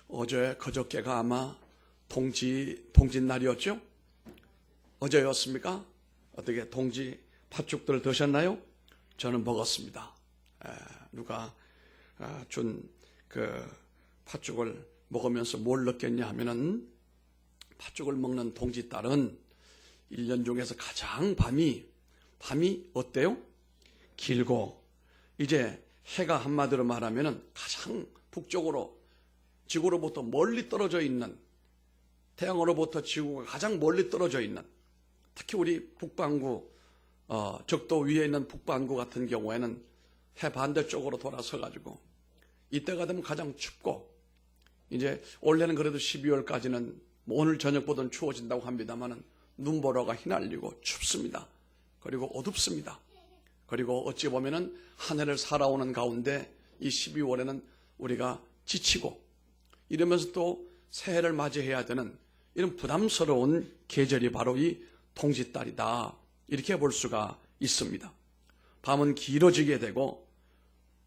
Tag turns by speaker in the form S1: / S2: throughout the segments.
S1: 그저께가 아마 동짓날이었죠? 어제였습니까? 어떻게 동지 팥죽들 드셨나요? 저는 먹었습니다. 누가 준 그 팥죽을 먹으면서 뭘 느꼈냐 하면은, 팥죽을 먹는 동짓달은 1년 중에서 가장 밤이 어때요? 길고, 이제 해가 한마디로 말하면은 가장 북쪽으로 지구로부터 멀리 떨어져 있는, 태양으로부터 지구가 가장 멀리 떨어져 있는, 특히 우리 북반구, 적도 위에 있는 북반구 같은 경우에는 해 반대쪽으로 돌아서 가지고 이때가 되면 가장 춥고, 이제 원래는 그래도 12월까지는 오늘 저녁보다는 추워진다고 합니다만은 눈보라가 휘날리고 춥습니다. 그리고 어둡습니다. 그리고 어찌 보면은 한 해를 살아오는 가운데 이 12월에는 우리가 지치고 이러면서 또 새해를 맞이해야 되는 이런 부담스러운 계절이 바로 이 동짓달이다, 이렇게 볼 수가 있습니다. 밤은 길어지게 되고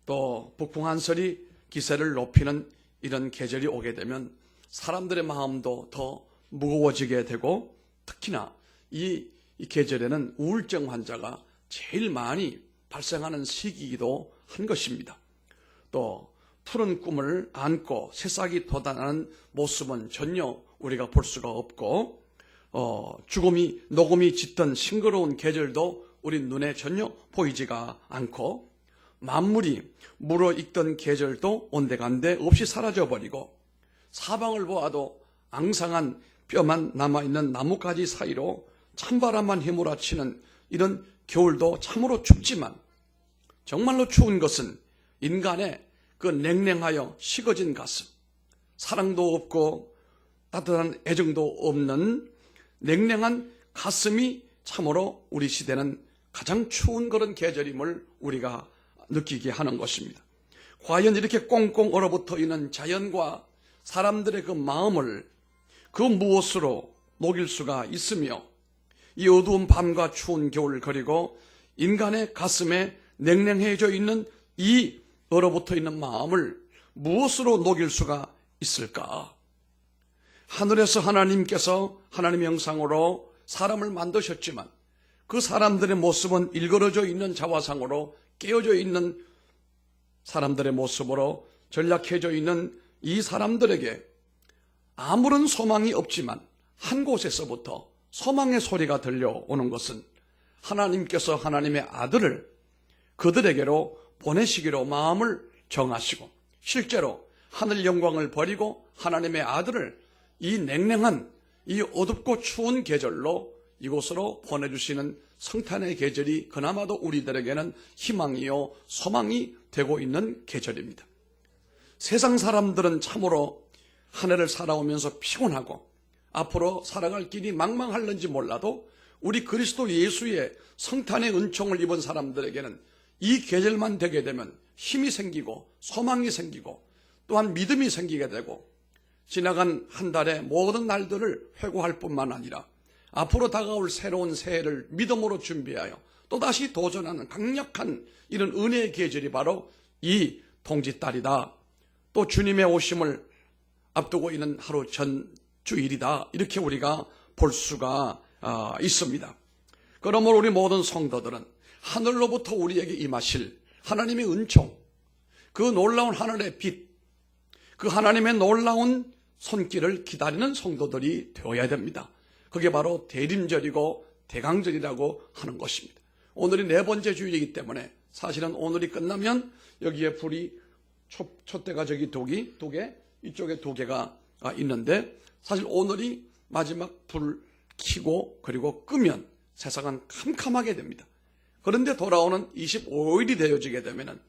S1: 또 북풍 한설이 기세를 높이는 이런 계절이 오게 되면 사람들의 마음도 더 무거워지게 되고, 특히나 이 계절에는 우울증 환자가 제일 많이 발생하는 시기이기도 한 것입니다. 또 푸른 꿈을 안고 새싹이 돋아나는 모습은 전혀 우리가 볼 수가 없고, 녹음이 짙은 싱그러운 계절도 우리 눈에 전혀 보이지가 않고, 만물이 물어익던 계절도 온데간데 없이 사라져버리고, 사방을 보아도 앙상한 뼈만 남아있는 나뭇가지 사이로 찬바람만 휘몰아치는 이런 겨울도 참으로 춥지만, 정말로 추운 것은 인간의 그 냉랭하여 식어진 가슴, 사랑도 없고 따뜻한 애정도 없는 냉랭한 가슴이 참으로 우리 시대는 가장 추운 그런 계절임을 우리가 느끼게 하는 것입니다. 과연 이렇게 꽁꽁 얼어붙어 있는 자연과 사람들의 그 마음을 그 무엇으로 녹일 수가 있으며, 이 어두운 밤과 추운 겨울, 그리고 인간의 가슴에 냉랭해져 있는 이 얼어붙어 있는 마음을 무엇으로 녹일 수가 있을까? 하늘에서 하나님께서 하나님의 형상으로 사람을 만드셨지만 그 사람들의 모습은 일그러져 있는 자화상으로 깨어져 있는 사람들의 모습으로 전락해져 있는 이 사람들에게 아무런 소망이 없지만 한 곳에서부터 소망의 소리가 들려오는 것은 하나님께서 하나님의 아들을 그들에게로 보내시기로 마음을 정하시고, 실제로 하늘 영광을 버리고 하나님의 아들을 이 냉랭한 이 어둡고 추운 계절로 이곳으로 보내주시는 성탄의 계절이 그나마도 우리들에게는 희망이요 소망이 되고 있는 계절입니다. 세상 사람들은 참으로 한 해를 살아오면서 피곤하고 앞으로 살아갈 길이 망망할는지 몰라도, 우리 그리스도 예수의 성탄의 은총을 입은 사람들에게는 이 계절만 되게 되면 힘이 생기고 소망이 생기고 또한 믿음이 생기게 되고, 지나간 한 달의 모든 날들을 회고할 뿐만 아니라 앞으로 다가올 새로운 새해를 믿음으로 준비하여 또다시 도전하는 강력한 이런 은혜의 계절이 바로 이 동짓달이다, 또 주님의 오심을 앞두고 있는 하루 전 주일이다, 이렇게 우리가 볼 수가 있습니다. 그러므로 우리 모든 성도들은 하늘로부터 우리에게 임하실 하나님의 은총, 그 놀라운 하늘의 빛, 그 하나님의 놀라운 손길을 기다리는 성도들이 되어야 됩니다. 그게 바로 대림절이고 대강절이라고 하는 것입니다. 오늘이 네 번째 주일이기 때문에 사실은 오늘이 끝나면 여기에 불이 촛대가 저기 두 개, 이쪽에 두 개가 있는데, 사실 오늘이 마지막 불 켜고 그리고 끄면 세상은 캄캄하게 됩니다. 그런데 돌아오는 25일이 되어지게 되면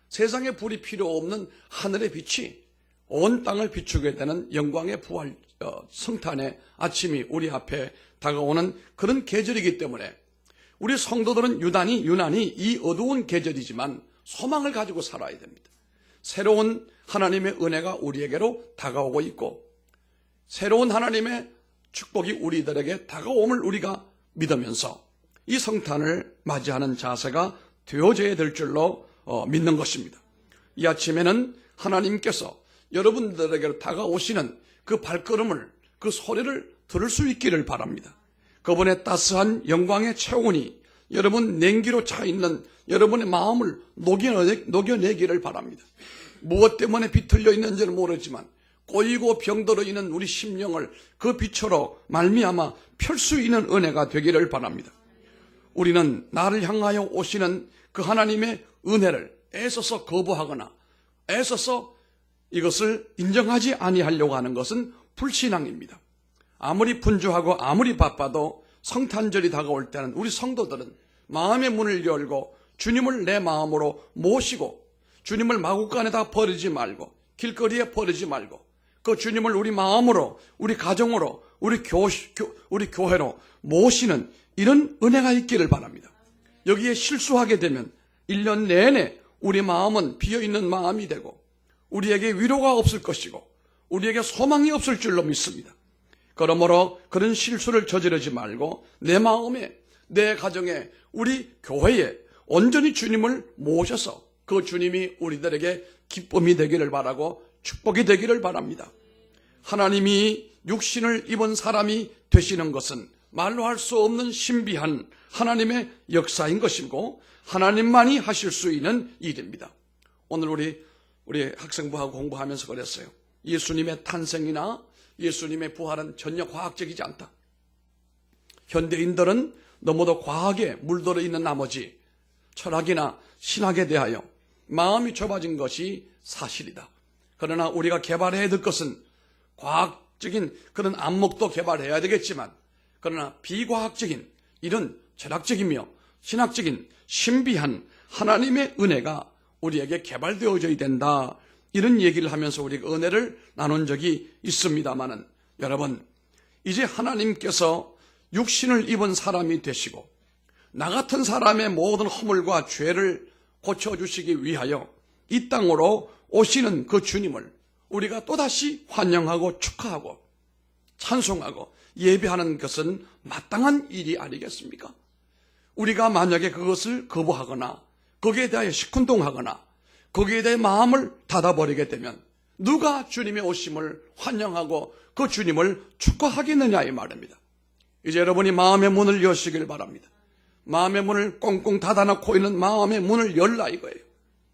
S1: 세상에 불이 필요 없는 하늘의 빛이 온 땅을 비추게 되는 영광의 부활, 성탄의 아침이 우리 앞에 다가오는 그런 계절이기 때문에 우리 성도들은 유난히 이 어두운 계절이지만 소망을 가지고 살아야 됩니다. 새로운 하나님의 은혜가 우리에게로 다가오고 있고, 새로운 하나님의 축복이 우리들에게 다가옴을 우리가 믿으면서 이 성탄을 맞이하는 자세가 되어져야 될 줄로 믿는 것입니다. 이 아침에는 하나님께서 여러분들에게 다가오시는 그 발걸음을, 그 소리를 들을 수 있기를 바랍니다. 그분의 따스한 영광의 체온이 여러분 냉기로 차 있는 여러분의 마음을 녹여내기를 바랍니다. 무엇 때문에 비틀려 있는지는 모르지만 꼬이고 병들어 있는 우리 심령을 그 빛으로 말미암아 펼 수 있는 은혜가 되기를 바랍니다. 우리는 나를 향하여 오시는 그 하나님의 은혜를 애써서 거부하거나 애써서 이것을 인정하지 아니하려고 하는 것은 불신앙입니다. 아무리 분주하고 아무리 바빠도 성탄절이 다가올 때는 우리 성도들은 마음의 문을 열고 주님을 내 마음으로 모시고 주님을 마구간에다 버리지 말고 길거리에 버리지 말고 그 주님을 우리 마음으로 우리 가정으로 우리 교회로 모시는 이런 은혜가 있기를 바랍니다. 여기에 실수하게 되면 1년 내내 우리 마음은 비어있는 마음이 되고 우리에게 위로가 없을 것이고 우리에게 소망이 없을 줄로 믿습니다. 그러므로 그런 실수를 저지르지 말고 내 마음에, 내 가정에, 우리 교회에 온전히 주님을 모셔서 그 주님이 우리들에게 기쁨이 되기를 바라고 축복이 되기를 바랍니다. 하나님이 육신을 입은 사람이 되시는 것은 말로 할 수 없는 신비한 하나님의 역사인 것이고 하나님만이 하실 수 있는 일입니다. 오늘 우리 학생부하고 공부하면서 그랬어요. 예수님의 탄생이나 예수님의 부활은 전혀 과학적이지 않다. 현대인들은 너무도 과학에 물들어 있는 나머지 철학이나 신학에 대하여 마음이 좁아진 것이 사실이다. 그러나 우리가 개발해야 될 것은 과학적인 그런 안목도 개발해야 되겠지만 그러나 비과학적인 이런 철학적이며 신학적인 신비한 하나님의 은혜가 우리에게 개발되어져야 된다. 이런 얘기를 하면서 우리가 은혜를 나눈 적이 있습니다마는 여러분, 이제 하나님께서 육신을 입은 사람이 되시고 나 같은 사람의 모든 허물과 죄를 고쳐주시기 위하여 이 땅으로 오시는 그 주님을 우리가 또다시 환영하고 축하하고 찬송하고 예배하는 것은 마땅한 일이 아니겠습니까? 우리가 만약에 그것을 거부하거나 거기에 대하여 시큰둥하거나 거기에 대해 마음을 닫아버리게 되면 누가 주님의 오심을 환영하고 그 주님을 축하하겠느냐 이 말입니다. 이제 여러분이 마음의 문을 여시길 바랍니다. 마음의 문을 꽁꽁 닫아놓고 있는 마음의 문을 열라 이거예요.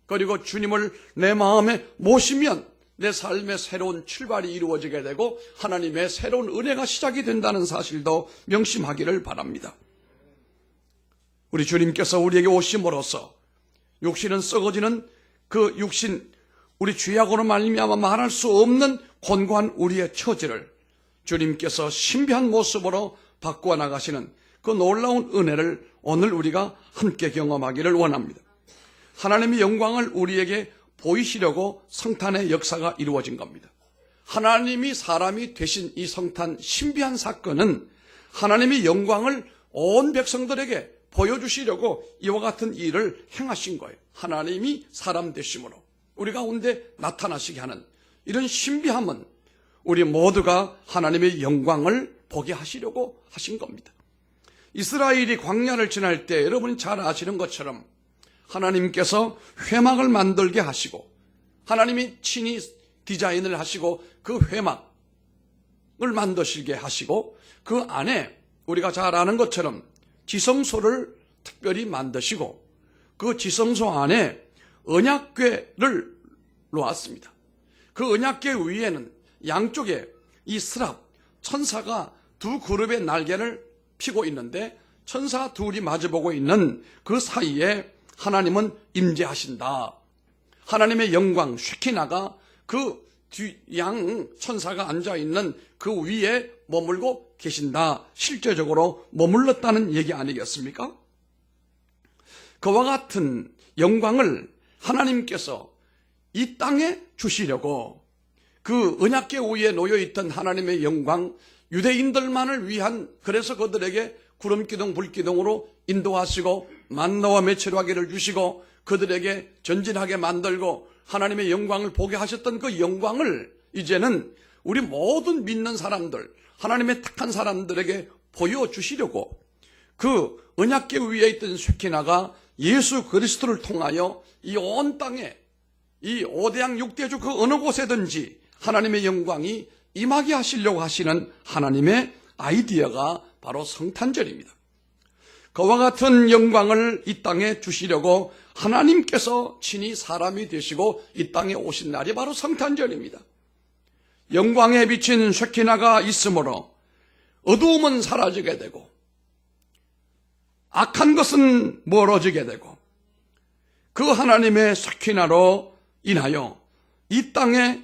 S1: 그리고 주님을 내 마음에 모시면 내 삶의 새로운 출발이 이루어지게 되고 하나님의 새로운 은혜가 시작이 된다는 사실도 명심하기를 바랍니다. 우리 주님께서 우리에게 오심으로써 육신은 썩어지는 그 육신, 우리 죄악으로 말미암아 말할 수 없는 곤고한 우리의 처지를 주님께서 신비한 모습으로 바꾸어 나가시는 그 놀라운 은혜를 오늘 우리가 함께 경험하기를 원합니다. 하나님의 영광을 우리에게 보이시려고 성탄의 역사가 이루어진 겁니다. 하나님이 사람이 되신 이 성탄 신비한 사건은 하나님의 영광을 온 백성들에게 보여주시려고 이와 같은 일을 행하신 거예요. 하나님이 사람 되심으로 우리 가운데 나타나시게 하는 이런 신비함은 우리 모두가 하나님의 영광을 보게 하시려고 하신 겁니다. 이스라엘이 광야를 지날 때 여러분이 잘 아시는 것처럼 하나님께서 회막을 만들게 하시고 하나님이 친히 디자인을 하시고 그 회막을 만드시게 하시고 그 안에 우리가 잘 아는 것처럼 지성소를 특별히 만드시고 그 지성소 안에 언약궤를 놓았습니다. 그 언약궤 위에는 양쪽에 이 스랍, 천사가 두 그룹의 날개를 피고 있는데 천사 둘이 마주보고 있는 그 사이에 하나님은 임재하신다. 하나님의 영광 쉐키나가 그 양 천사가 앉아있는 그 위에 머물고 계신다. 실제적으로 머물렀다는 얘기 아니겠습니까? 그와 같은 영광을 하나님께서 이 땅에 주시려고 그 언약궤 위에 놓여있던 하나님의 영광, 유대인들만을 위한, 그래서 그들에게 구름기둥 불기둥으로 인도하시고 만나와 메추라기를 주시고 그들에게 전진하게 만들고 하나님의 영광을 보게 하셨던 그 영광을 이제는 우리 모든 믿는 사람들, 하나님의 택한 사람들에게 보여주시려고 그 언약궤 위에 있던 쉐키나가 예수 그리스도를 통하여 이 온 땅에 이 5대양 6대주 그 어느 곳에든지 하나님의 영광이 임하게 하시려고 하시는 하나님의 아이디어가 바로 성탄절입니다. 그와 같은 영광을 이 땅에 주시려고 하나님께서 친히 사람이 되시고 이 땅에 오신 날이 바로 성탄절입니다. 영광에 비친 쉐키나가 있으므로 어두움은 사라지게 되고 악한 것은 멀어지게 되고 그 하나님의 쉐키나로 인하여 이 땅에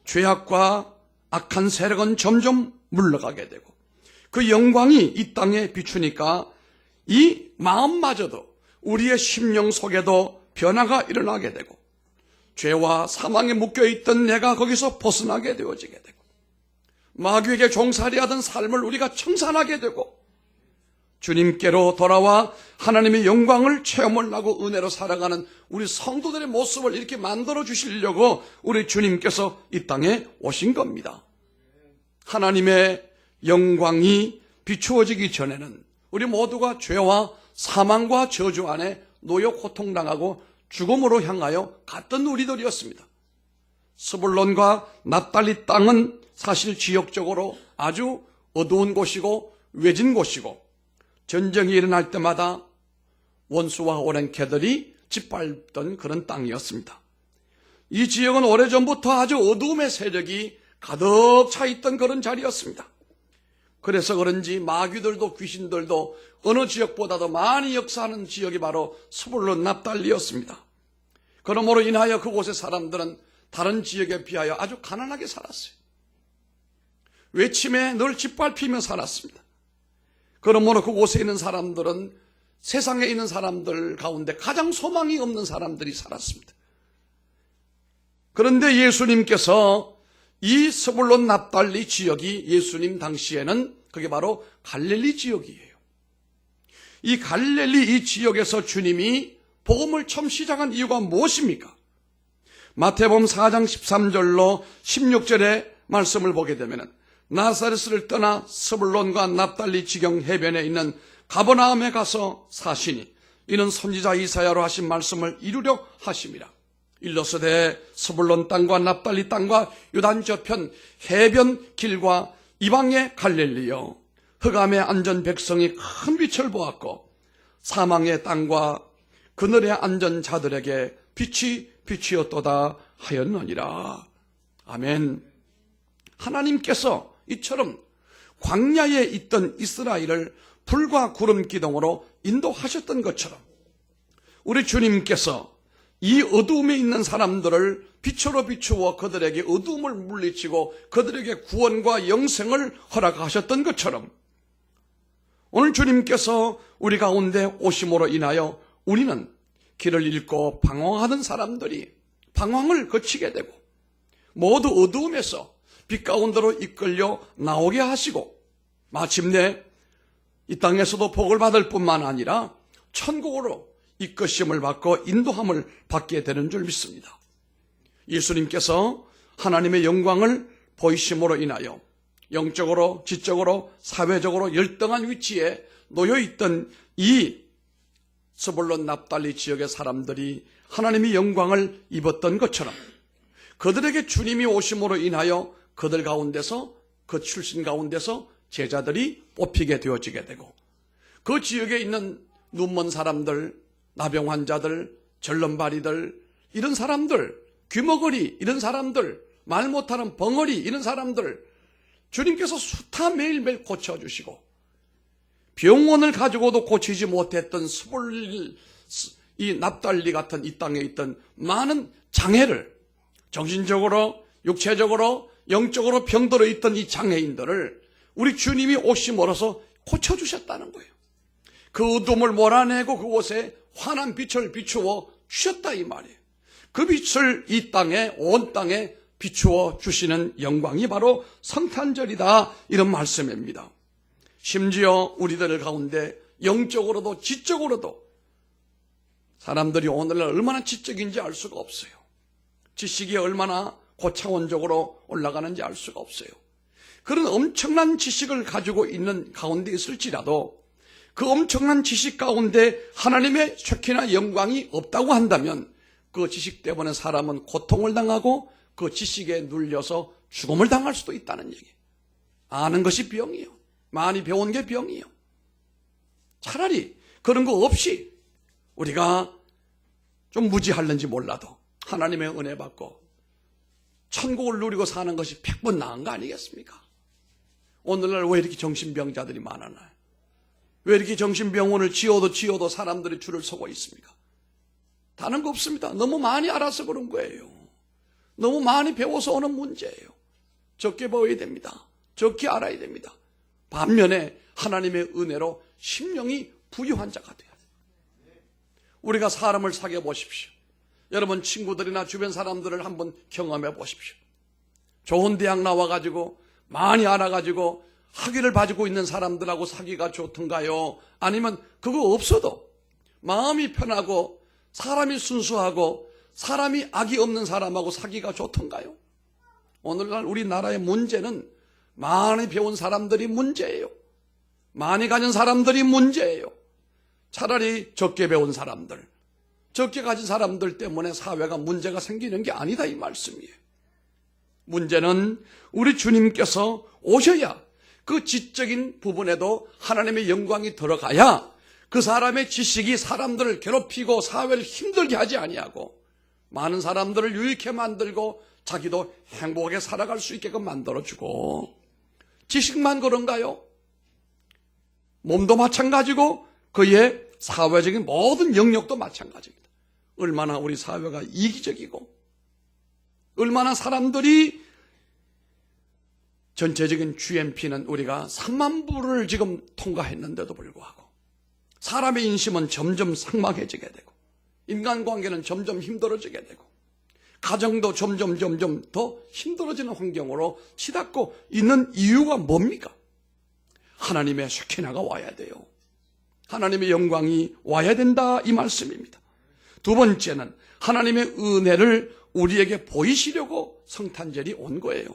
S1: 죄악과 악한 세력은 점점 물러가게 되고 그 영광이 이 땅에 비추니까 이 마음마저도 우리의 심령 속에도 변화가 일어나게 되고 죄와 사망에 묶여있던 내가 거기서 벗어나게 되어지게 되고 마귀에게 종살이하던 삶을 우리가 청산하게 되고 주님께로 돌아와 하나님의 영광을 체험을 하고 은혜로 살아가는 우리 성도들의 모습을 이렇게 만들어 주시려고 우리 주님께서 이 땅에 오신 겁니다. 하나님의 영광이 비추어지기 전에는 우리 모두가 죄와 사망과 저주 안에 노여 고통당하고 죽음으로 향하여 갔던 우리들이었습니다. 스불론과 납달리 땅은 사실 지역적으로 아주 어두운 곳이고 외진 곳이고 전쟁이 일어날 때마다 원수와 오랜 개들이 짓밟던 그런 땅이었습니다. 이 지역은 오래전부터 아주 어두움의 세력이 가득 차 있던 그런 자리였습니다. 그래서 그런지 마귀들도 귀신들도 어느 지역보다도 많이 역사하는 지역이 바로 스불론 납달리였습니다. 그러므로 인하여 그곳의 사람들은 다른 지역에 비하여 아주 가난하게 살았어요. 외침에 늘 짓밟히며 살았습니다. 그러므로 그곳에 있는 사람들은 세상에 있는 사람들 가운데 가장 소망이 없는 사람들이 살았습니다. 그런데 예수님께서 이 스불론 납달리 지역이 예수님 당시에는 그게 바로 갈릴리 지역이에요. 이 갈릴리 이 지역에서 주님이 복음을 처음 시작한 이유가 무엇입니까? 마태복음 4장 13절로 16절의 말씀을 보게 되면 나사렛을 떠나 스불론과 납달리 지경 해변에 있는 가버나움에 가서 사시니 이는 선지자 이사야로 하신 말씀을 이루려 하심이라. 일러스되 스불론 땅과 납달리 땅과 요단 저편 해변 길과 이방의 갈릴리여 흑암에 앉은 백성이 큰 빛을 보았고 사망의 땅과 그늘에 앉은 자들에게 빛이 비치었도다 하였느니라. 아멘. 하나님께서 이처럼 광야에 있던 이스라엘을 불과 구름 기둥으로 인도하셨던 것처럼 우리 주님께서 이 어두움에 있는 사람들을 빛으로 비추어 그들에게 어두움을 물리치고 그들에게 구원과 영생을 허락하셨던 것처럼 오늘 주님께서 우리 가운데 오심으로 인하여 우리는 길을 잃고 방황하던 사람들이 방황을 거치게 되고 모두 어두움에서 빛 가운데로 이끌려 나오게 하시고 마침내 이 땅에서도 복을 받을 뿐만 아니라 천국으로 이끄심을 받고 인도함을 받게 되는 줄 믿습니다. 예수님께서 하나님의 영광을 보이심으로 인하여 영적으로, 지적으로, 사회적으로 열등한 위치에 놓여있던 이 스불론 납달리 지역의 사람들이 하나님의 영광을 입었던 것처럼 그들에게 주님이 오심으로 인하여 그들 가운데서 그 출신 가운데서 제자들이 뽑히게 되어지게 되고 그 지역에 있는 눈먼 사람들, 나병 환자들, 절름발이들 이런 사람들, 귀머거리 이런 사람들, 말 못하는 벙어리 이런 사람들 주님께서 수타 매일매일 고쳐주시고 병원을 가지고도 고치지 못했던 이 납달리 같은 이 땅에 있던 많은 장애를 정신적으로, 육체적으로, 영적으로 병들어 있던 이 장애인들을 우리 주님이 오심으로써 고쳐주셨다는 거예요. 그 어둠을 몰아내고 그곳에 환한 빛을 비추어 주셨다 이 말이에요. 그 빛을 이 땅에 온 땅에 비추어 주시는 영광이 바로 성탄절이다 이런 말씀입니다. 심지어 우리들 가운데 영적으로도 지적으로도 사람들이 오늘날 얼마나 지적인지 알 수가 없어요. 지식이 얼마나 고차원적으로 올라가는지 알 수가 없어요. 그런 엄청난 지식을 가지고 있는 가운데 있을지라도 그 엄청난 지식 가운데 하나님의 쉐키나 영광이 없다고 한다면 그 지식 때문에 사람은 고통을 당하고 그 지식에 눌려서 죽음을 당할 수도 있다는 얘기. 아는 것이 병이요. 많이 배운 게 병이요. 차라리 그런 거 없이 우리가 좀 무지할는지 몰라도 하나님의 은혜 받고 천국을 누리고 사는 것이 100번 나은 거 아니겠습니까? 오늘날 왜 이렇게 정신병자들이 많아나요? 왜 이렇게 정신병원을 지어도 사람들이 줄을 서고 있습니까? 다른 거 없습니다. 너무 많이 알아서 그런 거예요. 너무 많이 배워서 오는 문제예요. 적게 배워야 됩니다. 적게 알아야 됩니다. 반면에 하나님의 은혜로 심령이 부유한 자가 돼요. 우리가 사람을 사귀어 보십시오. 여러분 친구들이나 주변 사람들을 한번 경험해 보십시오. 좋은 대학 나와가지고 많이 알아가지고 학위를 가지고 있는 사람들하고 사귀가 좋던가요? 아니면 그거 없어도 마음이 편하고 사람이 순수하고 사람이 악이 없는 사람하고 사귀가 좋던가요? 오늘날 우리나라의 문제는 많이 배운 사람들이 문제예요. 많이 가진 사람들이 문제예요. 차라리 적게 배운 사람들, 적게 가진 사람들 때문에 사회가 문제가 생기는 게 아니다 이 말씀이에요. 문제는 우리 주님께서 오셔야 그 지적인 부분에도 하나님의 영광이 들어가야 그 사람의 지식이 사람들을 괴롭히고 사회를 힘들게 하지 아니하고 많은 사람들을 유익해 만들고 자기도 행복하게 살아갈 수 있게끔 만들어주고 지식만 그런가요? 몸도 마찬가지고 그의 사회적인 모든 영역도 마찬가지입니다. 얼마나 우리 사회가 이기적이고 얼마나 사람들이 전체적인 GNP는 우리가 3만 부를 지금 통과했는데도 불구하고 사람의 인심은 점점 삭막해지게 되고 인간관계는 점점 힘들어지게 되고 가정도 점점 더 힘들어지는 환경으로 치닫고 있는 이유가 뭡니까? 하나님의 쉐키나가 와야 돼요. 하나님의 영광이 와야 된다 이 말씀입니다. 두 번째는 하나님의 은혜를 우리에게 보이시려고 성탄절이 온 거예요.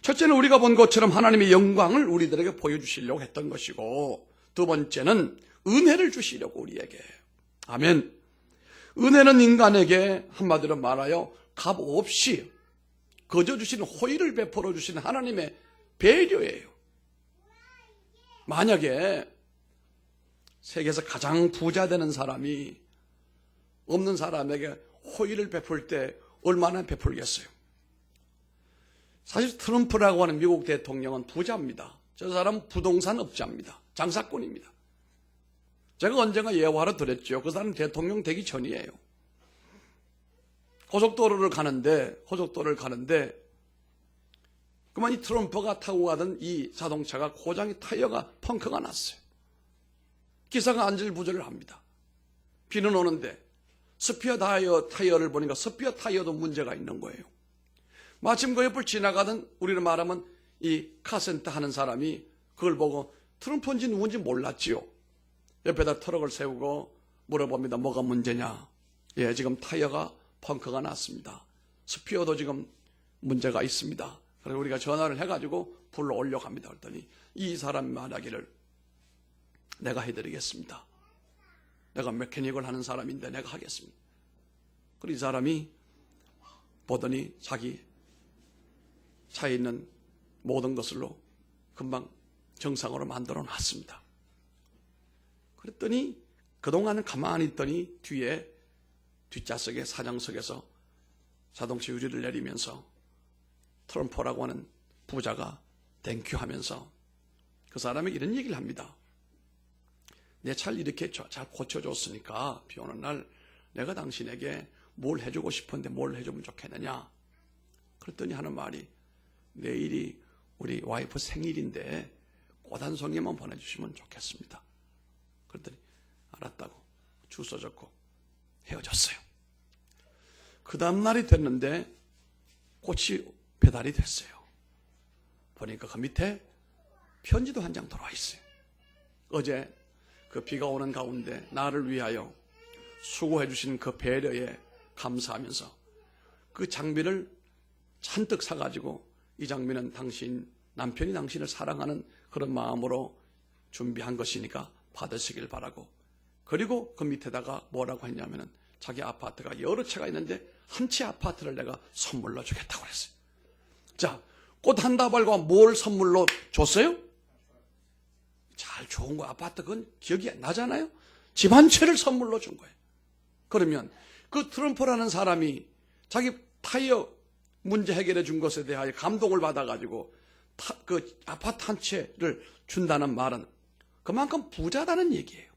S1: 첫째는 우리가 본 것처럼 하나님의 영광을 우리들에게 보여주시려고 했던 것이고 두 번째는 은혜를 주시려고 우리에게. 아멘. 은혜는 인간에게 한마디로 말하여 값 없이 거저 주시는 호의를 베풀어 주시는 하나님의 배려예요. 만약에 세계에서 가장 부자 되는 사람이 없는 사람에게 호의를 베풀 때 얼마나 베풀겠어요? 사실 트럼프라고 하는 미국 대통령은 부자입니다. 저 사람은 부동산 업자입니다. 장사꾼입니다. 제가 언젠가 예화로 들었죠. 그 사람 대통령 되기 전이에요. 고속도로를 가는데 그만 이 트럼프가 타고 가던 이 자동차가 고장이 타이어가 펑크가 났어요. 기사가 안절부절을 합니다. 비는 오는데 스피어 타이어를 보니까 스피어 타이어도 문제가 있는 거예요. 마침 그 옆을 지나가던 우리를 말하면 이 카센터 하는 사람이 그걸 보고 트럼프인지 누군지 몰랐지요. 옆에다 트럭을 세우고 물어봅니다. 뭐가 문제냐? 예, 지금 타이어가 펑크가 났습니다. 스피어도 지금 문제가 있습니다. 그래서 우리가 전화를 해가지고 불러 올려갑니다. 그랬더니 이 사람이 말하기를 내가 해드리겠습니다. 내가 메커닉을 하는 사람인데 내가 하겠습니다. 그리고 이 사람이 보더니 자기 차에 있는 모든 것을로 금방 정상으로 만들어 놨습니다. 그랬더니 그동안은 가만히 있더니 뒤에 뒷좌석에 사장석에서 자동차 유리를 내리면서 트럼프라고 하는 부자가 땡큐하면서 그 사람에게 이런 얘기를 합니다. 내 차를 이렇게 잘 고쳐줬으니까 비 오는 날 내가 당신에게 뭘 해주고 싶은데 뭘 해주면 좋겠느냐. 그랬더니 하는 말이 내일이 우리 와이프 생일인데 꽃 한 송이만 보내주시면 좋겠습니다. 그랬더니 알았다고 주소 적고 헤어졌어요. 그 다음 날이 됐는데 꽃이 배달이 됐어요. 보니까 그 밑에 편지도 한 장 들어와 있어요. 어제 그 비가 오는 가운데 나를 위하여 수고해 주신 그 배려에 감사하면서 그 장비를 잔뜩 사가지고 이 장비는 남편이 당신을 사랑하는 그런 마음으로 준비한 것이니까 받으시길 바라고, 그리고 그 밑에다가 뭐라고 했냐면은 자기 아파트가 여러 채가 있는데 한 채 아파트를 내가 선물로 주겠다고 그랬어요. 자, 꽃 한 다발과 뭘 선물로 줬어요? 잘 좋은 거 아파트 그건 기억이 나잖아요. 집 한 채를 선물로 준 거예요. 그러면 그 트럼프라는 사람이 자기 타이어 문제 해결해 준 것에 대하여 감동을 받아가지고 그 아파트 한 채를 준다는 말은 그만큼 부자다는 얘기예요.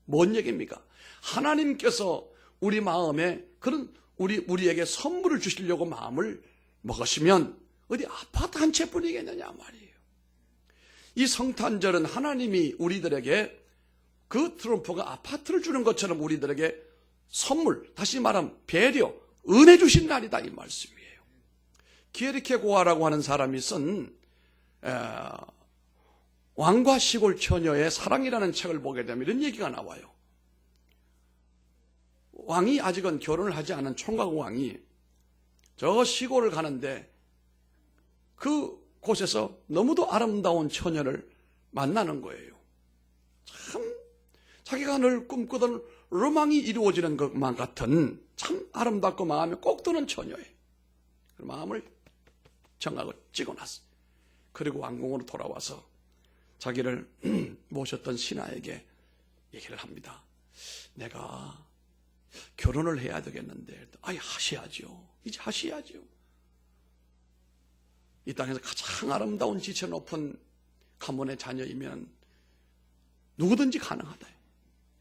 S1: 뭔 얘기입니까? 하나님께서 우리 마음에 그런 우리에게 선물을 주시려고 마음을 먹으시면 어디 아파트 한 채뿐이겠느냐 말이에요. 이 성탄절은 하나님이 우리들에게 그 트럼프가 아파트를 주는 것처럼 우리들에게 선물, 다시 말하면 배려, 은혜 주신 날이다 이 말씀이에요. 기에르케 고아라고 하는 사람이 쓴 왕과 시골 처녀의 사랑이라는 책을 보게 되면 이런 얘기가 나와요. 왕이 아직은 결혼을 하지 않은 총각 왕이 저 시골을 가는데 그 곳에서 너무도 아름다운 처녀를 만나는 거예요. 참 자기가 늘 꿈꾸던 로망이 이루어지는 것만 같은 참 아름답고 마음에 꼭 드는 처녀예요. 그 마음을 정하고 찍어놨어요. 그리고 왕궁으로 돌아와서 자기를 모셨던 신하에게 얘기를 합니다. 내가 결혼을 해야 되겠는데, 하셔야죠. 이제 하셔야죠. 이 땅에서 가장 아름다운 지체 높은 가문의 자녀이면 누구든지 가능하다.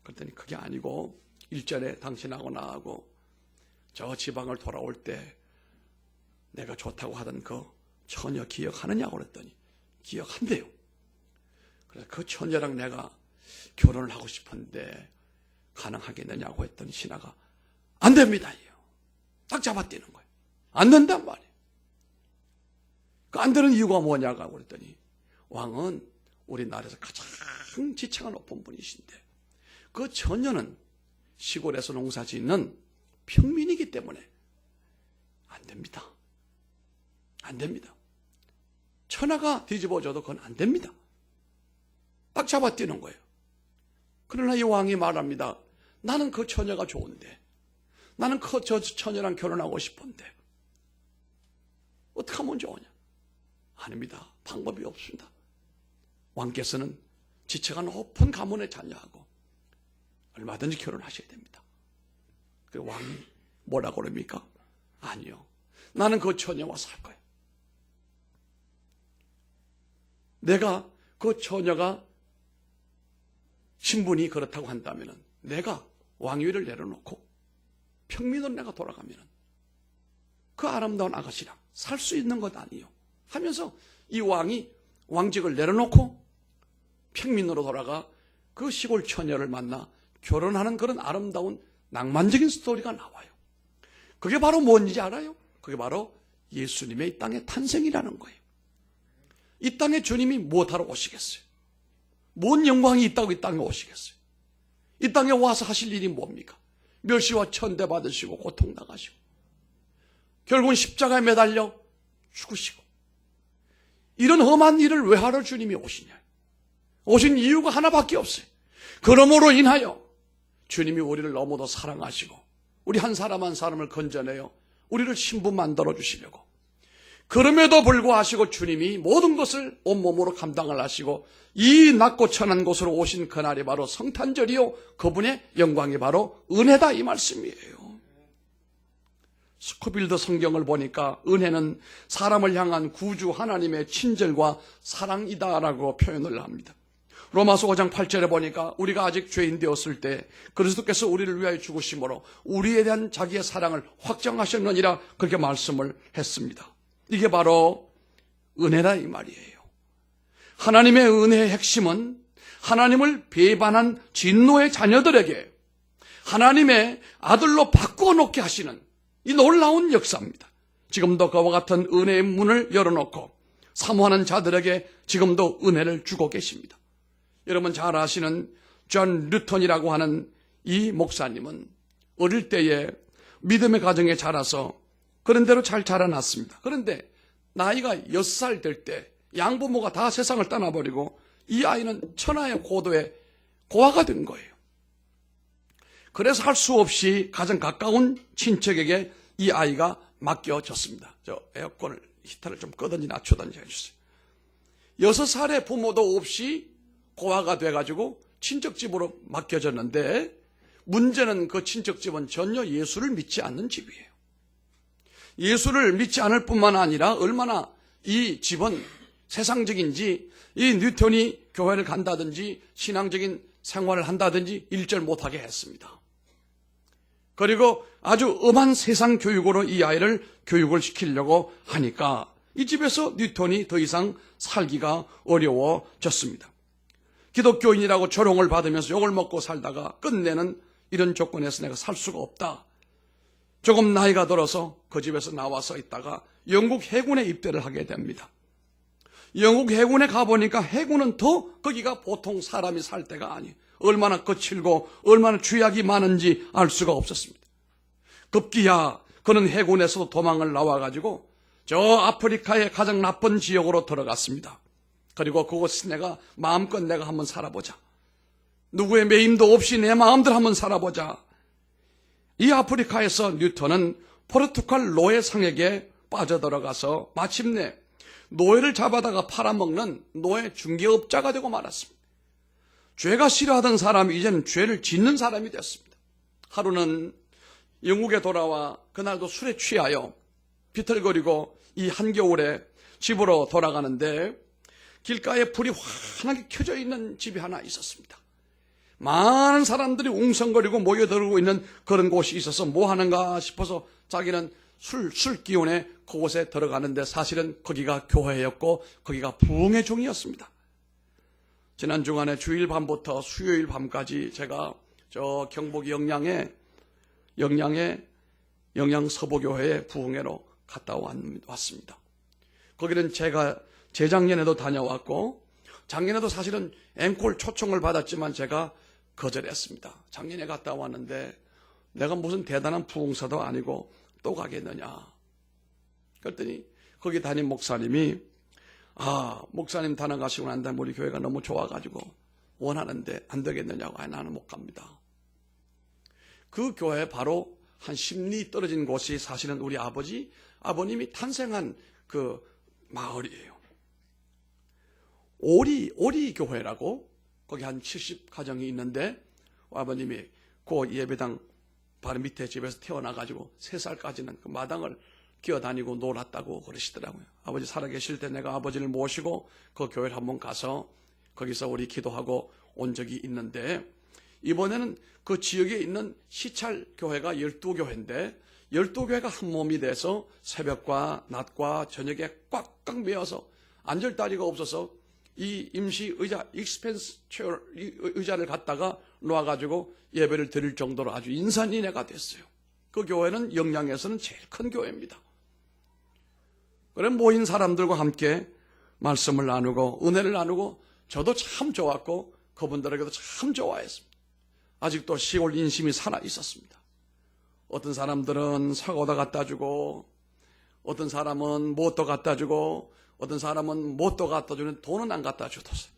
S1: 그랬더니 그게 아니고 일전에 당신하고 나하고 저 지방을 돌아올 때 내가 좋다고 하던 그 처녀 기억하느냐고 그랬더니 기억한대요. 그래서 그 처녀랑 내가 결혼을 하고 싶은데 가능하겠느냐고 했더니 신하가 안 됩니다. 딱 잡아떼는 거예요. 안 된단 말이에요. 그 안 되는 이유가 뭐냐고 그랬더니 왕은 우리나라에서 가장 지체가 높은 분이신데 그 처녀는 시골에서 농사 짓는 평민이기 때문에 안 됩니다. 안 됩니다. 천하가 뒤집어져도 그건 안 됩니다. 딱 잡아떼는 거예요. 그러나 이 왕이 말합니다. 나는 그 처녀가 좋은데, 나는 저 처녀랑 결혼하고 싶은데 어떻게 하면 좋으냐? 아닙니다. 방법이 없습니다. 왕께서는 지체가 높은 가문의 자녀하고 얼마든지 결혼하셔야 됩니다. 그 왕이 뭐라고 그럽니까? 아니요. 나는 그 처녀와 살 거예요. 내가 그 처녀가 신분이 그렇다고 한다면 내가 왕위를 내려놓고 평민으로 내가 돌아가면 그 아름다운 아가씨랑 살 수 있는 것 아니요 하면서 이 왕이 왕직을 내려놓고 평민으로 돌아가 그 시골 처녀를 만나 결혼하는 그런 아름다운 낭만적인 스토리가 나와요. 그게 바로 뭔지 알아요? 그게 바로 예수님의 이 땅의 탄생이라는 거예요. 이 땅에 주님이 무엇하러 오시겠어요? 뭔 영광이 있다고 이 땅에 오시겠어요? 이 땅에 와서 하실 일이 뭡니까? 멸시와 천대 받으시고 고통당하시고 결국은 십자가에 매달려 죽으시고 이런 험한 일을 왜 하러 주님이 오시냐? 오신 이유가 하나밖에 없어요. 그러므로 인하여 주님이 우리를 너무도 사랑하시고 우리 한 사람 한 사람을 건져내어 우리를 신부 만들어 주시려고 그럼에도 불구하고 주님이 모든 것을 온몸으로 감당을 하시고 이 낮고 천한 곳으로 오신 그날이 바로 성탄절이요 그분의 영광이 바로 은혜다 이 말씀이에요. 스코빌드 성경을 보니까 은혜는 사람을 향한 구주 하나님의 친절과 사랑이다라고 표현을 합니다. 로마서 5장 8절에 보니까 우리가 아직 죄인 되었을 때 그리스도께서 우리를 위하여 죽으심으로 우리에 대한 자기의 사랑을 확정하셨느니라 그렇게 말씀을 했습니다. 이게 바로 은혜다 이 말이에요. 하나님의 은혜의 핵심은 하나님을 배반한 진노의 자녀들에게 하나님의 아들로 바꾸어 놓게 하시는 이 놀라운 역사입니다. 지금도 그와 같은 은혜의 문을 열어놓고 사모하는 자들에게 지금도 은혜를 주고 계십니다. 여러분 잘 아시는 존 루턴이라고 하는 이 목사님은 어릴 때에 믿음의 가정에 자라서 그런 대로 잘 자라났습니다. 그런데 나이가 6살 될 때 양부모가 다 세상을 떠나버리고 이 아이는 천하의 고도에 고아가 된 거예요. 그래서 할 수 없이 가장 가까운 친척에게 이 아이가 맡겨졌습니다. 저 에어컨을, 히터를 좀 끄든지 낮추든지 해주세요. 6살의 부모도 없이 고아가 돼가지고 친척집으로 맡겨졌는데, 문제는 그 친척집은 전혀 예수를 믿지 않는 집이에요. 예수를 믿지 않을 뿐만 아니라 얼마나 이 집은 세상적인지, 이 뉴턴이 교회를 간다든지 신앙적인 생활을 한다든지 일절 못하게 했습니다. 그리고 아주 엄한 세상 교육으로 이 아이를 교육을 시키려고 하니까 이 집에서 뉴턴이 더 이상 살기가 어려워졌습니다. 기독교인이라고 조롱을 받으면서 욕을 먹고 살다가 끝내는 이런 조건에서 내가 살 수가 없다. 조금 나이가 들어서 그 집에서 나와서 있다가 영국 해군에 입대를 하게 됩니다. 영국 해군에 가보니까 해군은 더 거기가 보통 사람이 살 데가 아니에요. 얼마나 거칠고 얼마나 죄악이 많은지 알 수가 없었습니다. 급기야 그는 해군에서도 도망을 나와가지고 저 아프리카의 가장 나쁜 지역으로 들어갔습니다. 그리고 그곳에서 내가 마음껏 내가 한번 살아보자. 누구의 매임도 없이 내 마음대로 한번 살아보자. 이 아프리카에서 뉴턴은 포르투갈 노예상에게 빠져들어가서 마침내 노예를 잡아다가 팔아먹는 노예 중개업자가 되고 말았습니다. 죄가 싫어하던 사람이 이제는 죄를 짓는 사람이 됐습니다. 하루는 영국에 돌아와 그날도 술에 취하여 비틀거리고 이 한겨울에 집으로 돌아가는데 길가에 불이 환하게 켜져 있는 집이 하나 있었습니다. 많은 사람들이 웅성거리고 모여들고 있는 그런 곳이 있어서 뭐 하는가 싶어서 자기는 술 기운에 그곳에 들어가는데 사실은 거기가 교회였고 거기가 부흥의 종이었습니다. 지난 주간에 주일 밤부터 수요일 밤까지 제가 저 경북 영양의 영양서보교회의 부흥회로 갔다 왔습니다. 거기는 제가 재작년에도 다녀왔고 작년에도 사실은 앵콜 초청을 받았지만 제가 거절했습니다. 작년에 갔다 왔는데 내가 무슨 대단한 부흥사도 아니고 또 가겠느냐. 그랬더니 거기 담임 목사님이 목사님 다나가시고 난 다음에 우리 교회가 너무 좋아가지고 원하는데 안 되겠느냐고. 나는 못 갑니다. 그 교회 바로 한 10리 떨어진 곳이 사실은 우리 아버님이 탄생한 그 마을이에요. 오리 교회라고 거기 한 70가정이 있는데 아버님이 그 예배당 바로 밑에 집에서 태어나가지고 3살까지는 그 마당을 기어다니고 놀았다고 그러시더라고요. 아버지 살아계실 때 내가 아버지를 모시고 그 교회를 한번 가서 거기서 우리 기도하고 온 적이 있는데 이번에는 그 지역에 있는 시찰교회가 12교회인데 12교회가 한 몸이 돼서 새벽과 낮과 저녁에 꽉꽉 메어서 앉을 자리가 없어서 이 임시 의자, 익스펜스 체어 의자를 갖다가 놓아가지고 예배를 드릴 정도로 아주 인산인해가 됐어요. 그 교회는 영양에서는 제일 큰 교회입니다. 그래 모인 사람들과 함께 말씀을 나누고 은혜를 나누고 저도 참 좋았고 그분들에게도 참 좋아했습니다. 아직도 시골 인심이 살아 있었습니다. 어떤 사람들은 사과도 갖다 주고 어떤 사람은 뭣도 갖다 주고 어떤 사람은 뭣도 갖다 주는 돈은 안 갖다 주었어요.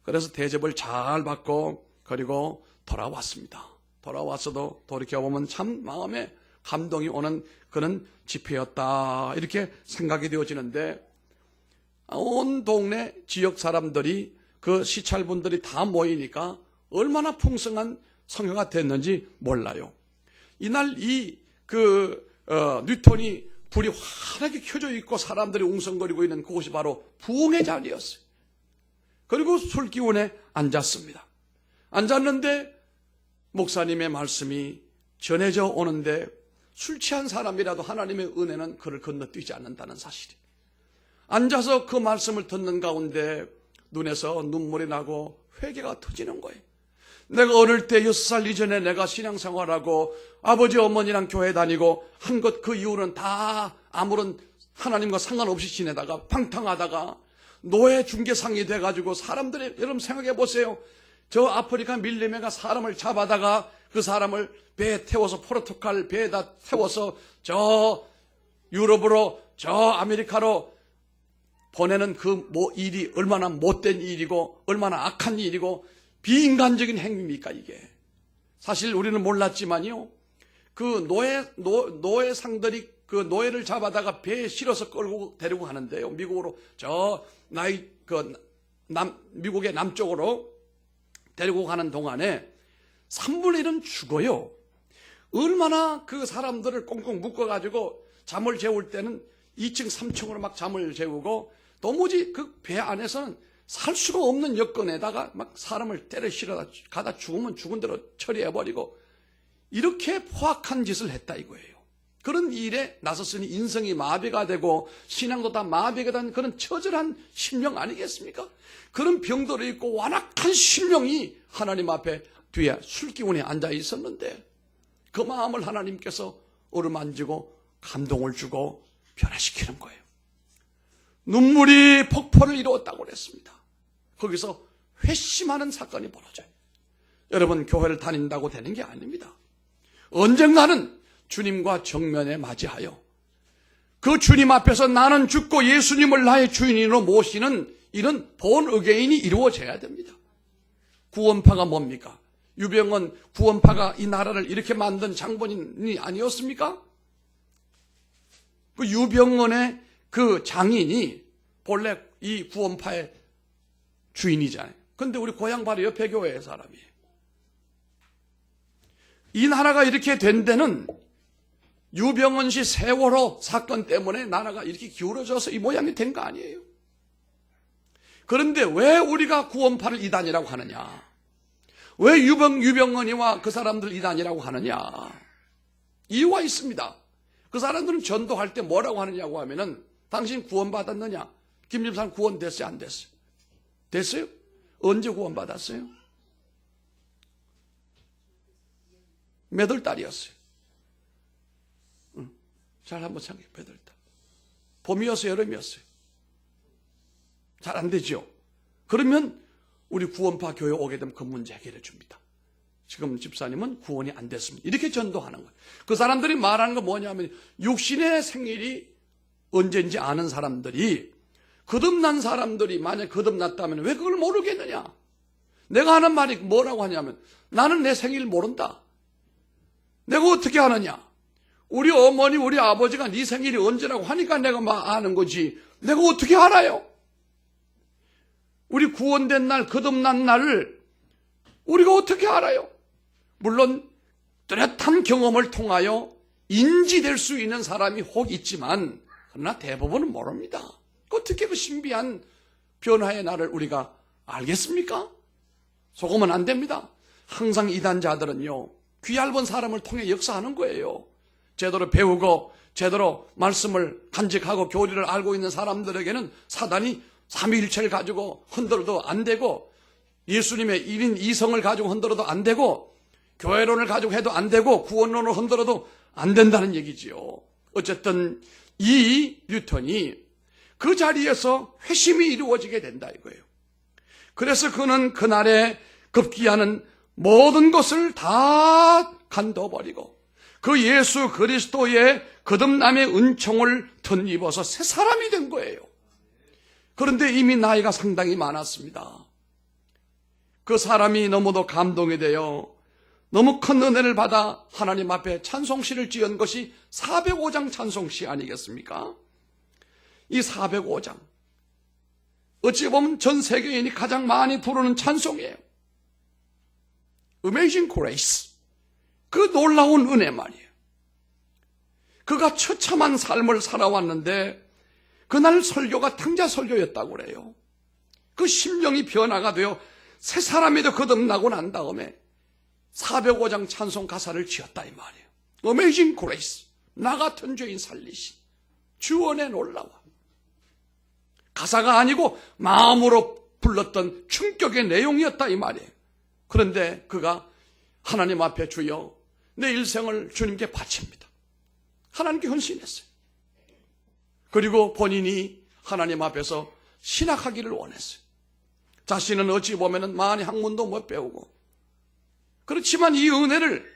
S1: 그래서 대접을 잘 받고 그리고 돌아왔습니다. 돌아왔어도 돌이켜보면 참 마음에 감동이 오는 그런 집회였다 이렇게 생각이 되어지는데 온 동네 지역 사람들이 그 시찰분들이 다 모이니까 얼마나 풍성한 성회가 됐는지 몰라요. 이날 뉴턴이 불이 환하게 켜져 있고 사람들이 웅성거리고 있는 그곳이 바로 부흥의 자리였어요. 그리고 술 기운에 앉았습니다. 앉았는데 목사님의 말씀이 전해져 오는데 술 취한 사람이라도 하나님의 은혜는 그를 건너뛰지 않는다는 사실이. 앉아서 그 말씀을 듣는 가운데 눈에서 눈물이 나고 회개가 터지는 거예요. 내가 어릴 때 6살 이전에 내가 신앙생활하고 아버지 어머니랑 교회 다니고 한 것 그 이후로는 다 아무런 하나님과 상관없이 지내다가 방탕하다가 노예 중개상이 돼가지고 사람들이 여러분 생각해 보세요. 저 아프리카 밀림에가 사람을 잡아다가 그 사람을 배에 태워서 포르투갈 배에다 태워서 저 유럽으로 저 아메리카로 보내는 그 일이 얼마나 못된 일이고 얼마나 악한 일이고 비인간적인 행위입니까 이게. 사실 우리는 몰랐지만요, 그 노예상들이 그 노예를 잡아다가 배에 실어서 끌고 데리고 가는데요, 미국으로 미국의 남쪽으로 데리고 가는 동안에 3분의 1은 죽어요. 얼마나 그 사람들을 꽁꽁 묶어가지고 잠을 재울 때는 2층, 3층으로 막 잠을 재우고, 도무지 그 배 안에서는 살 수가 없는 여건에다가 막 사람을 때려 실어다 가다 죽으면 죽은 대로 처리해버리고, 이렇게 포악한 짓을 했다 이거예요. 그런 일에 나섰으니 인성이 마비가 되고 신앙도 다 마비가 된 그런 처절한 심령 아니겠습니까? 그런 병들어 있고 완악한 심령이 하나님 앞에 뒤에 술기운에 앉아 있었는데, 그 마음을 하나님께서 어루만지고 감동을 주고 변화시키는 거예요. 눈물이 폭포를 이루었다고 그랬습니다. 거기서 회심하는 사건이 벌어져요. 여러분, 교회를 다닌다고 되는 게 아닙니다. 언젠가는 주님과 정면에 맞이하여 그 주님 앞에서 나는 죽고 예수님을 나의 주인으로 모시는 이런 본 어게인이 이루어져야 됩니다. 구원파가 뭡니까? 유병헌 구원파가 이 나라를 이렇게 만든 장본인이 아니었습니까? 그 유병헌의 그 장인이 본래 이 구원파의 주인이잖아요. 근데 우리 고향 바로 옆에 교회의 사람이에요. 이 나라가 이렇게 된 데는 유병헌 씨 세월호 사건 때문에 나라가 이렇게 기울어져서 이 모양이 된 거 아니에요. 그런데 왜 우리가 구원파를 이단이라고 하느냐? 왜 유병헌이와 그 사람들 이단이라고 하느냐? 이유가 있습니다. 그 사람들은 전도할 때 뭐라고 하느냐고 하면은, 당신 구원받았느냐? 김집사는 구원됐어요? 안 됐어요? 됐어요? 언제 구원받았어요? 몇 월 달이었어요? 잘 한번 생각해. 몇 월 달? 봄이었어요? 여름이었어요? 잘 안 되죠? 그러면 우리 구원파 교회 오게 되면 그 문제 해결해 줍니다. 지금 집사님은 구원이 안 됐습니다. 이렇게 전도하는 거예요. 그 사람들이 말하는 건 뭐냐면, 육신의 생일이 언제인지 아는 사람들이, 거듭난 사람들이 만약 거듭났다면 왜 그걸 모르겠느냐? 내가 하는 말이 뭐라고 하냐면, 나는 내 생일 모른다. 내가 어떻게 아느냐? 우리 어머니, 우리 아버지가 네 생일이 언제라고 하니까 내가 막 아는 거지. 내가 어떻게 알아요? 우리 구원된 날, 거듭난 날을 우리가 어떻게 알아요? 물론 뚜렷한 경험을 통하여 인지될 수 있는 사람이 혹 있지만, 그러나 대부분은 모릅니다. 어떻게 그 신비한 변화의 날을 우리가 알겠습니까? 속으면 안 됩니다. 항상 이단자들은요, 귀얇은 사람을 통해 역사하는 거예요. 제대로 배우고 제대로 말씀을 간직하고 교리를 알고 있는 사람들에게는 사단이 삼위일체를 가지고 흔들어도 안 되고, 예수님의 1인 2성을 가지고 흔들어도 안 되고, 교회론을 가지고 해도 안 되고, 구원론을 흔들어도 안 된다는 얘기지요. 어쨌든 이 뉴턴이 그 자리에서 회심이 이루어지게 된다 이거예요. 그래서 그는 그날에 급기야는 모든 것을 다 간둬버리고 그 예수 그리스도의 거듭남의 은총을 덧입어서 새 사람이 된 거예요. 그런데 이미 나이가 상당히 많았습니다. 그 사람이 너무도 감동이 되어 너무 큰 은혜를 받아 하나님 앞에 찬송시를 지은 것이 405장 찬송시 아니겠습니까? 이 405장, 어찌 보면 전 세계인이 가장 많이 부르는 찬송이에요. Amazing Grace, 그 놀라운 은혜 말이에요. 그가 처참한 삶을 살아왔는데 그날 설교가 탕자 설교였다고 그래요. 그 심령이 변화가 되어 새 사람이 더 거듭나고 난 다음에 405장 찬송 가사를 지었다 이 말이에요. Amazing Grace, 나 같은 죄인 살리신 주원의 놀라워. 가사가 아니고 마음으로 불렀던 충격의 내용이었다 이 말이에요. 그런데 그가 하나님 앞에 주여 내 일생을 주님께 바칩니다. 하나님께 헌신했어요. 그리고 본인이 하나님 앞에서 신학하기를 원했어요. 자신은 어찌 보면 많이 학문도 못 배우고, 그렇지만 이 은혜를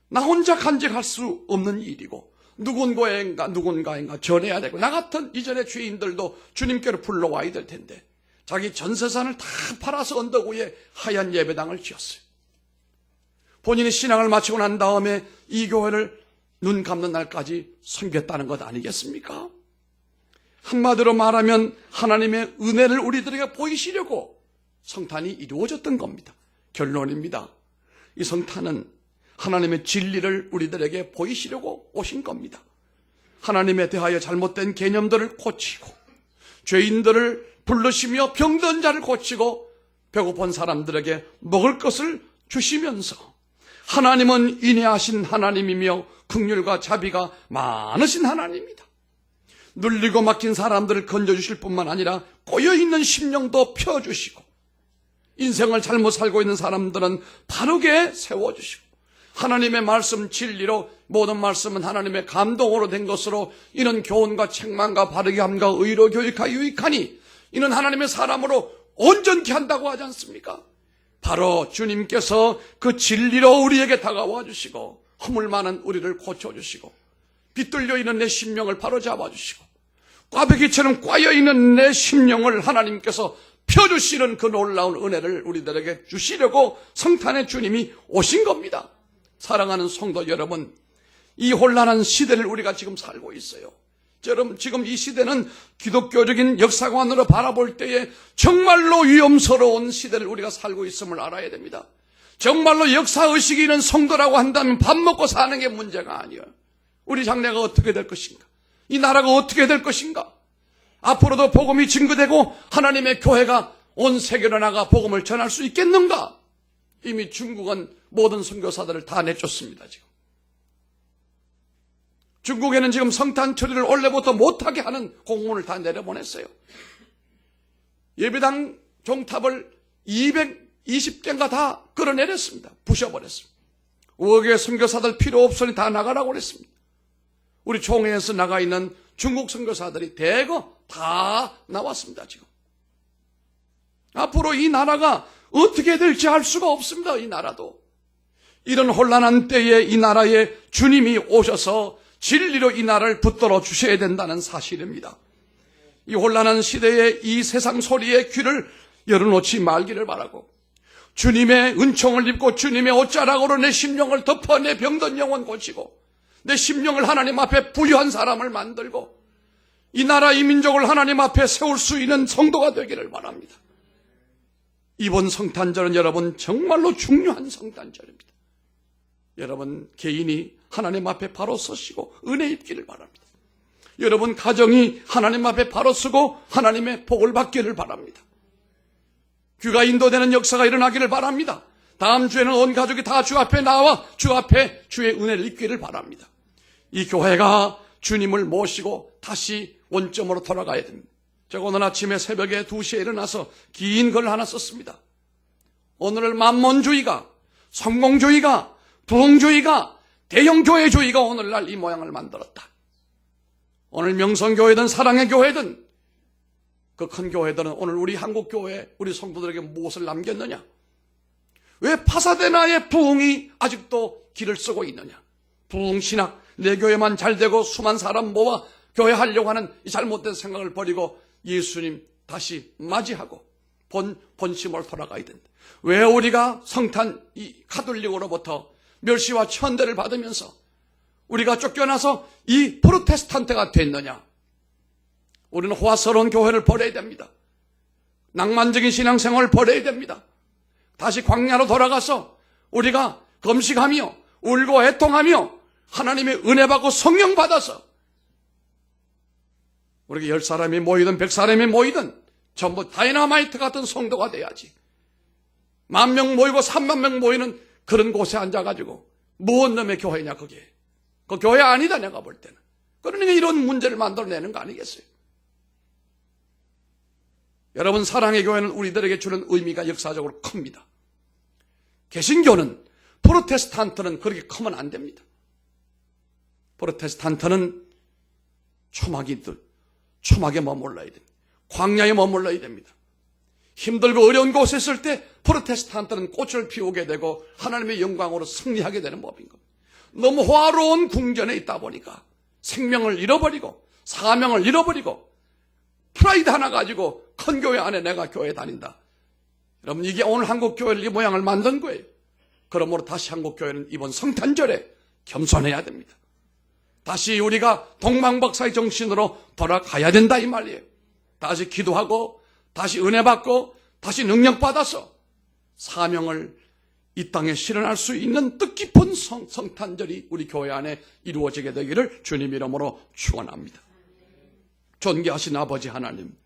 S1: 나 혼자 간직할 수 없는 일이고 누군가인가 전해야 되고, 나 같은 이전의 죄인들도 주님께로 불러와야 될 텐데 자기 전세산을 다 팔아서 언덕 위에 하얀 예배당을 지었어요. 본인이 신앙을 마치고 난 다음에 이 교회를 눈 감는 날까지 섬겼다는 것 아니겠습니까? 한마디로 말하면 하나님의 은혜를 우리들에게 보이시려고 성탄이 이루어졌던 겁니다. 결론입니다. 이 성탄은 하나님의 진리를 우리들에게 보이시려고 오신 겁니다. 하나님에 대하여 잘못된 개념들을 고치고 죄인들을 부르시며 병든 자를 고치고 배고픈 사람들에게 먹을 것을 주시면서 하나님은 인애하신 하나님이며 긍휼과 자비가 많으신 하나님입니다. 눌리고 막힌 사람들을 건져주실 뿐만 아니라 꼬여있는 심령도 펴주시고 인생을 잘못 살고 있는 사람들은 바르게 세워주시고 하나님의 말씀 진리로 모든 말씀은 하나님의 감동으로 된 것으로 이는 교훈과 책망과 바르게 함과 의로 교육하 유익하니 이는 하나님의 사람으로 온전케 한다고 하지 않습니까? 바로 주님께서 그 진리로 우리에게 다가와 주시고 허물 많은 우리를 고쳐주시고 비뚤려 있는 내 심령을 바로잡아 주시고 꽈배기처럼 꽈여있는 내 심령을 하나님께서 펴주시는 그 놀라운 은혜를 우리들에게 주시려고 성탄의 주님이 오신 겁니다. 사랑하는 성도 여러분, 이 혼란한 시대를 우리가 지금 살고 있어요. 여러분, 지금 이 시대는 기독교적인 역사관으로 바라볼 때에 정말로 위험스러운 시대를 우리가 살고 있음을 알아야 됩니다. 정말로 역사의식이 있는 성도라고 한다면 밥 먹고 사는 게 문제가 아니에요. 우리 장래가 어떻게 될 것인가? 이 나라가 어떻게 될 것인가? 앞으로도 복음이 증거되고 하나님의 교회가 온 세계로 나가 복음을 전할 수 있겠는가? 이미 중국은 모든 선교사들을 다 내쫓습니다. 지금 중국에는 지금 성탄 처리를 원래부터 못하게 하는 공문을 다 내려보냈어요. 예배당 종탑을 220개인가 다 끌어내렸습니다. 부셔버렸습니다. 우리교회 선교사들 필요 없으니 다 나가라고 그랬습니다. 우리 총회에서 나가 있는 중국 선교사들이 대거 다 나왔습니다. 지금 앞으로 이 나라가 어떻게 될지 알 수가 없습니다. 이 나라도 이런 혼란한 때에 이 나라에 주님이 오셔서 진리로 이 나라를 붙들어 주셔야 된다는 사실입니다. 이 혼란한 시대에 이 세상 소리에 귀를 열어놓지 말기를 바라고 주님의 은총을 입고 주님의 옷자락으로 내 심령을 덮어 내 병든 영혼 고치고 내 심령을 하나님 앞에 부유한 사람을 만들고 이 나라 이 민족을 하나님 앞에 세울 수 있는 성도가 되기를 바랍니다. 이번 성탄절은 여러분 정말로 중요한 성탄절입니다. 여러분 개인이 하나님 앞에 바로 서시고 은혜 입기를 바랍니다. 여러분 가정이 하나님 앞에 바로 서고 하나님의 복을 받기를 바랍니다. 귀가 인도되는 역사가 일어나기를 바랍니다. 다음 주에는 온 가족이 다 주 앞에 나와 주 앞에 주의 은혜를 입기를 바랍니다. 이 교회가 주님을 모시고 다시 원점으로 돌아가야 됩니다. 제가 오늘 아침에 새벽에 2시에 일어나서 긴 글 하나 썼습니다. 오늘 만몬주의가, 성공주의가, 부흥주의가, 대형교회주의가 오늘날 이 모양을 만들었다. 오늘 명성교회든 사랑의 교회든 그 큰 교회들은 오늘 우리 한국교회, 우리 성도들에게 무엇을 남겼느냐? 왜 파사데나의 부흥이 아직도 길을 쓰고 있느냐? 부흥신학, 내 교회만 잘되고 수만 사람 모아 교회 하려고 하는 이 잘못된 생각을 버리고 예수님 다시 맞이하고 본심으로 돌아가야 된다. 왜 우리가 성탄 이 가톨릭으로부터 멸시와 천대를 받으면서 우리가 쫓겨나서 이 프로테스탄트가 됐느냐? 우리는 호화스러운 교회를 버려야 됩니다. 낭만적인 신앙생활을 버려야 됩니다. 다시 광야로 돌아가서 우리가 금식하며 울고 애통하며 하나님의 은혜 받고 성령 받아서 우리가 10사람이 모이든 100사람이 모이든 전부 다이너마이트 같은 성도가 돼야지. 10,000명 모이고 30,000명 모이는 그런 곳에 앉아가지고 무슨 놈의 교회냐 그게. 그 교회 아니다 내가 볼 때는. 그러니까 이런 문제를 만들어내는 거 아니겠어요? 여러분 사랑의 교회는 우리들에게 주는 의미가 역사적으로 큽니다. 개신교는 프로테스탄트는 그렇게 크면 안 됩니다. 프로테스탄트는 초막에 머물러야 됩니다. 광야에 머물러야 됩니다. 힘들고 어려운 곳에 있을 때 프로테스탄트는 꽃을 피우게 되고 하나님의 영광으로 승리하게 되는 법인 겁니다. 너무 화로운 궁전에 있다 보니까 생명을 잃어버리고 사명을 잃어버리고 프라이드 하나 가지고 큰 교회 안에 내가 교회 다닌다. 여러분 이게 오늘 한국 교회를 이 모양을 만든 거예요. 그러므로 다시 한국교회는 이번 성탄절에 겸손해야 됩니다. 다시 우리가 동방박사의 정신으로 돌아가야 된다 이 말이에요. 다시 기도하고 다시 은혜 받고 다시 능력 받아서 사명을 이 땅에 실현할 수 있는 뜻깊은 성탄절이 우리 교회 안에 이루어지게 되기를 주님 이름으로 축원합니다. 존귀하신 아버지 하나님,